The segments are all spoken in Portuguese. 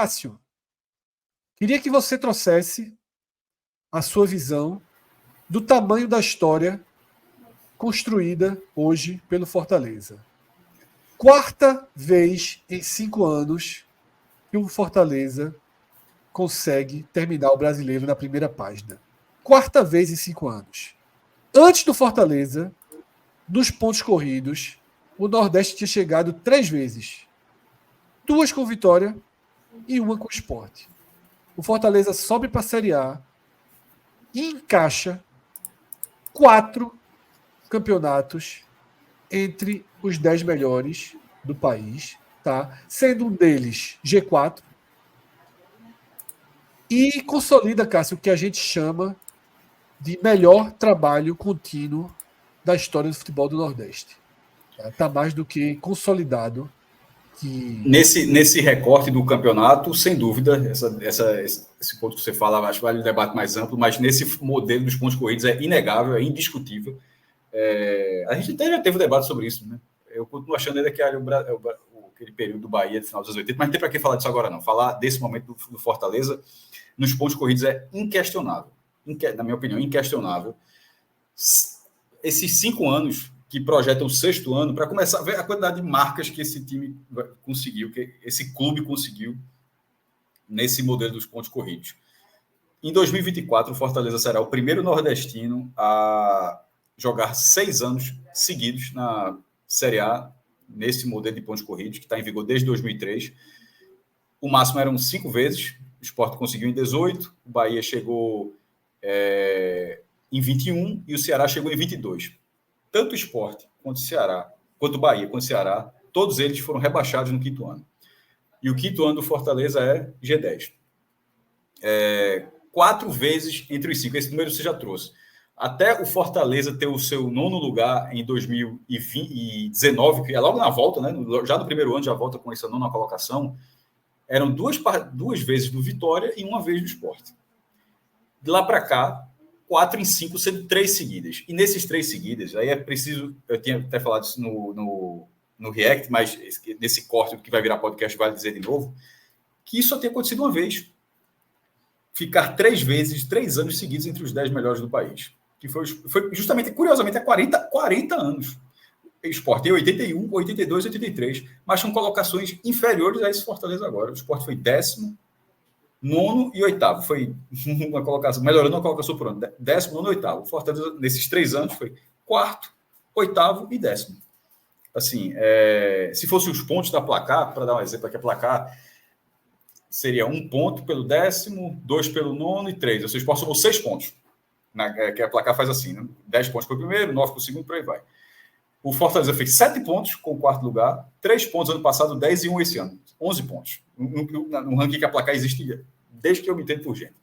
Cássio, queria que você trouxesse a sua visão do tamanho da história construída hoje pelo Fortaleza. Quarta vez em 5 anos que o Fortaleza consegue terminar o Brasileiro na primeira página. Quarta vez em 5 anos. Antes do Fortaleza, nos pontos corridos, o Nordeste tinha chegado 3 vezes. 2 com Vitória e 1 com Sport. O Fortaleza sobe para a Série A e encaixa 4 campeonatos entre os 10 melhores do país, tá? Sendo um deles G4, e consolida, Cássio, o que a gente chama de melhor trabalho contínuo da história do futebol do Nordeste. Está mais do que consolidado. Que... Nesse recorte do campeonato, sem dúvida, esse ponto que você fala, acho que vale um debate mais amplo, mas nesse modelo dos pontos corridos é inegável, é indiscutível. A gente até já teve um debate sobre isso, né? Eu continuo achando ainda que aquele período do Bahia, de final dos anos 80, mas não tem para que falar disso agora, não. Falar desse momento do Fortaleza nos pontos corridos é inquestionável. Na minha opinião, inquestionável. Esses 5 anos que projetam o 6º ano, para começar a ver a quantidade de marcas que esse time conseguiu, que esse clube conseguiu nesse modelo dos pontos corridos. Em 2024, o Fortaleza será o primeiro nordestino a jogar 6 anos seguidos na Série A, nesse modelo de pontos corridos, que está em vigor desde 2003. O máximo eram 5 vezes, o Sport conseguiu em 18, o Bahia chegou em 21 e o Ceará chegou em 22. Tanto o Sport quanto o Ceará, quanto o Bahia, quanto o Ceará, todos eles foram rebaixados no 5º ano. E o 5º ano do Fortaleza é G10. 4 vezes entre os 5. Esse número você já trouxe. Até o Fortaleza ter o seu 9º lugar em 2019, que é logo na volta, né? Já no primeiro ano já volta com essa 9ª colocação, eram 2 vezes do Vitória e 1 vez do Sport. De lá para cá, 4 em 5, sendo 3 seguidas. E nesses 3 seguidas, aí é preciso, eu tinha até falado isso no React, mas nesse corte que vai virar podcast vale dizer de novo, que isso só tem acontecido uma vez. Ficar 3 vezes, 3 anos seguidos entre os 10 melhores do país. Que foi justamente, curiosamente, há 40 anos. O Sport em 81, 82, 83, mas com colocações inferiores a esse Fortaleza agora. O Sport foi 10º, 9º e 8º. Foi uma colocação, melhorando uma colocação por ano. 10º, 9º e 8º. O Fortaleza, nesses 3 anos, foi 4º, 8º e 10º. Assim, se fossem os pontos da placar, para dar um exemplo aqui, a placar seria 1 ponto pelo 10º, 2 pelo 9º e 3. Ou seja, o Sport somou 6 pontos. Que a placar faz assim, né? 10 pontos para o primeiro, 9 para o segundo, por aí vai. O Fortaleza fez 7 pontos com o 4º lugar, 3 pontos ano passado, 10 e 1 esse ano. 11 pontos. No ranking que a placar existe desde que eu me entendo por gente.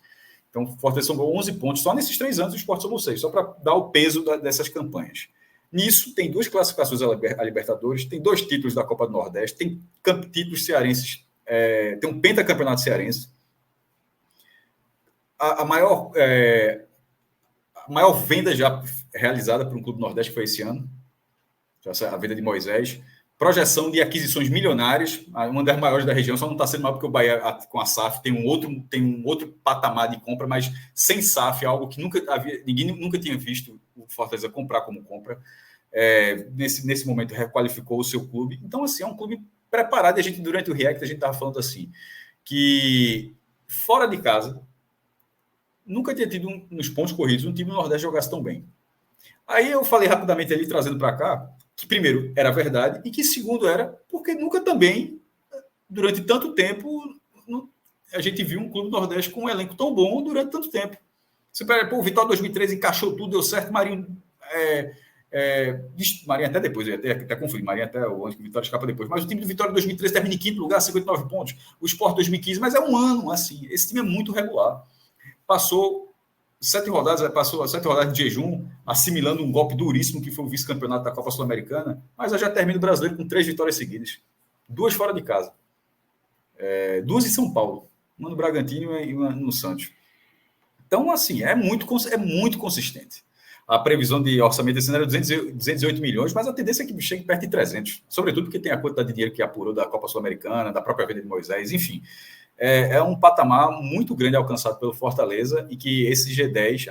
Então, o Fortaleza somou 11 pontos. Só nesses 3 anos o Sport somou 6, só para dar o peso dessas campanhas. Nisso, tem 2 classificações a Libertadores, tem 2 títulos da Copa do Nordeste, tem títulos cearenses, tem um pentacampeonato cearense. A maior venda já realizada por um clube do Nordeste foi esse ano, a venda de Moisés. Projeção de aquisições milionárias, uma das maiores da região, só não está sendo maior porque o Bahia, com a SAF, tem um outro patamar de compra, mas sem SAF, algo que ninguém nunca tinha visto o Fortaleza comprar como compra. Nesse momento, requalificou o seu clube. Então, assim, é um clube preparado. E a gente, durante o React, a gente estava falando assim, que fora de casa, nunca tinha tido, nos pontos corridos, um time do Nordeste jogasse tão bem. Aí eu falei rapidamente ali, trazendo para cá, que primeiro era verdade e que segundo era porque nunca também, durante tanto tempo, a gente viu um clube do Nordeste com um elenco tão bom durante tanto tempo. Você pega, o Vitória 2013 encaixou tudo, deu certo, Marinho... Marinho até depois, eu até confundi, Marinho até o ano que o Vitória escapa depois, mas o time do Vitória 2013 termina em 5º lugar, 59 pontos, o Sport 2015, mas é um ano assim, esse time é muito regular. Passou 7 rodadas de jejum, assimilando um golpe duríssimo que foi o vice-campeonato da Copa Sul-Americana, mas já termina o brasileiro com 3 vitórias seguidas, 2 fora de casa, 2 em São Paulo, uma no Bragantino e uma no Santos. Então, assim, é muito consistente. A previsão de orçamento desse ano era 208 milhões, mas a tendência é que chegue perto de 300, sobretudo porque tem a quantidade de dinheiro que apurou da Copa Sul-Americana, da própria venda de Moisés, enfim. é um patamar muito grande alcançado pelo Fortaleza e que esse G10,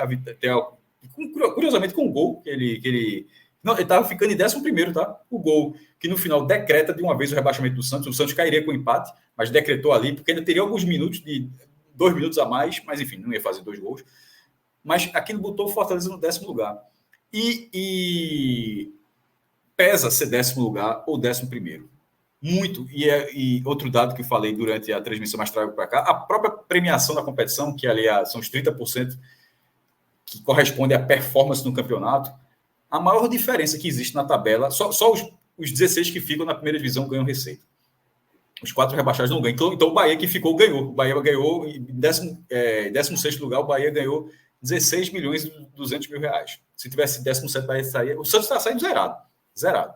curiosamente com o gol que ele não, ele estava ficando em 11º, tá? O gol que no final decreta de uma vez o rebaixamento do Santos. O Santos cairia com empate, mas decretou ali, porque ainda teria alguns minutos, 2 minutos a mais, mas enfim, não ia fazer 2 gols. Mas aquilo botou o Fortaleza no 10º lugar. E pesa ser 10º lugar ou 11º. Muito. E outro dado que eu falei durante a transmissão, mais trago para cá, a própria premiação da competição, que ali são os 30% que corresponde à performance no campeonato, a maior diferença que existe na tabela, só os 16 que ficam na primeira divisão ganham receita. Os 4 rebaixados não ganham. Então o Bahia que ficou, ganhou. O Bahia ganhou, em 16º lugar, o Bahia ganhou 16 milhões e 200 mil reais. Se tivesse 17º, o Bahia estaria... O Santos está saindo zerado. Zerado.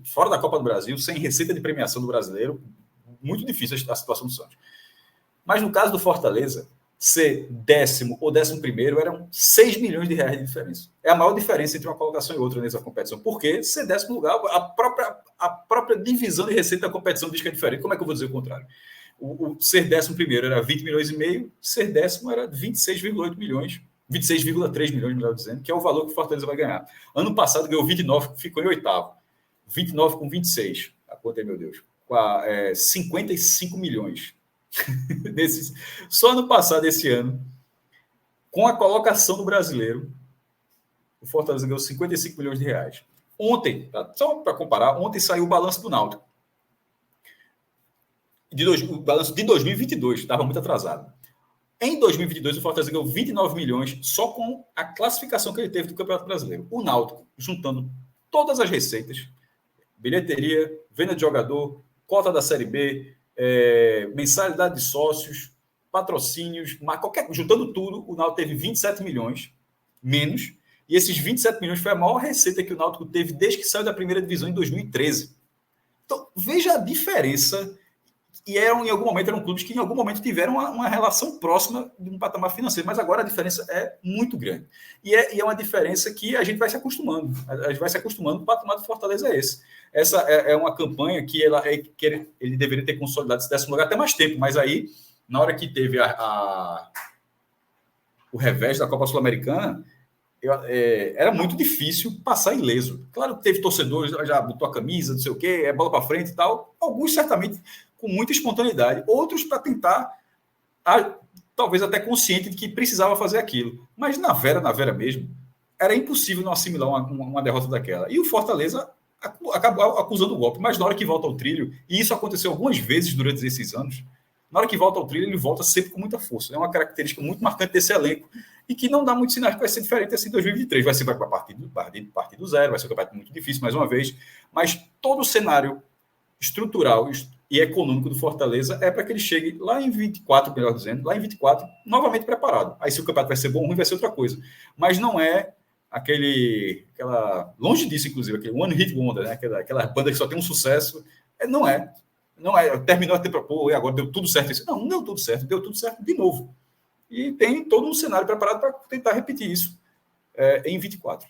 Fora da Copa do Brasil, sem receita de premiação do brasileiro, muito difícil a situação do Santos. Mas no caso do Fortaleza, ser 10º ou 11º eram 6 milhões de reais de diferença. É a maior diferença entre uma colocação e outra nessa competição. Porque ser 10º lugar, a própria divisão de receita da competição diz que é diferente. Como é que eu vou dizer o contrário? O ser 11º era 20 milhões e meio, ser 10º era 26,8 milhões, 26,3 milhões, melhor dizendo, que é o valor que o Fortaleza vai ganhar. Ano passado ganhou 29, ficou em 8º. 29 com 26. A conta é, meu Deus. 55 milhões. Só no passado, esse ano, com a colocação do brasileiro, o Fortaleza ganhou 55 milhões de reais. Ontem, só para comparar, ontem saiu o balanço do Náutico. O balanço de 2022, estava muito atrasado. Em 2022, o Fortaleza ganhou 29 milhões só com a classificação que ele teve do Campeonato Brasileiro. O Náutico, juntando todas as receitas, bilheteria, venda de jogador, cota da Série B, mensalidade de sócios, patrocínios, juntando tudo, o Náutico teve 27 milhões menos, e esses 27 milhões foi a maior receita que o Náutico teve desde que saiu da primeira divisão em 2013. Então, veja a diferença. E em algum momento eram clubes que em algum momento tiveram uma relação próxima de um patamar financeiro, mas agora a diferença é muito grande. E é uma diferença que a gente vai se acostumando. A gente vai se acostumando, o patamar do Fortaleza é esse. Essa é uma campanha que ele deveria ter consolidado esse 10º lugar até mais tempo, mas aí, na hora que teve o revés da Copa Sul-Americana, era muito difícil passar ileso. Claro que teve torcedores, já botou a camisa, não sei o quê, é bola para frente e tal. Alguns, certamente, com muita espontaneidade. Outros para tentar, talvez até consciente de que precisava fazer aquilo. Mas na Vera mesmo, era impossível não assimilar uma derrota daquela. E o Fortaleza acabou acusando o golpe. Mas na hora que volta ao trilho, e isso aconteceu algumas vezes durante esses anos, na hora que volta ao trilho, ele volta sempre com muita força. É uma característica muito marcante desse elenco e que não dá muito sinal que vai ser diferente assim em 2023. Vai partir do zero, vai ser um campeonato muito difícil, mais uma vez. Mas todo o cenário estrutural e econômico do Fortaleza é para que ele chegue lá em 24, melhor dizendo, lá em 24, novamente preparado. Aí se o campeonato vai ser bom ou ruim, vai ser outra coisa. Mas não é longe disso, inclusive, aquele One Hit Wonder, né? aquela banda que só tem um sucesso. Não é. Terminou a temporada, e agora deu tudo certo. Não deu tudo certo, deu tudo certo de novo. E tem todo um cenário preparado para tentar repetir isso em 24.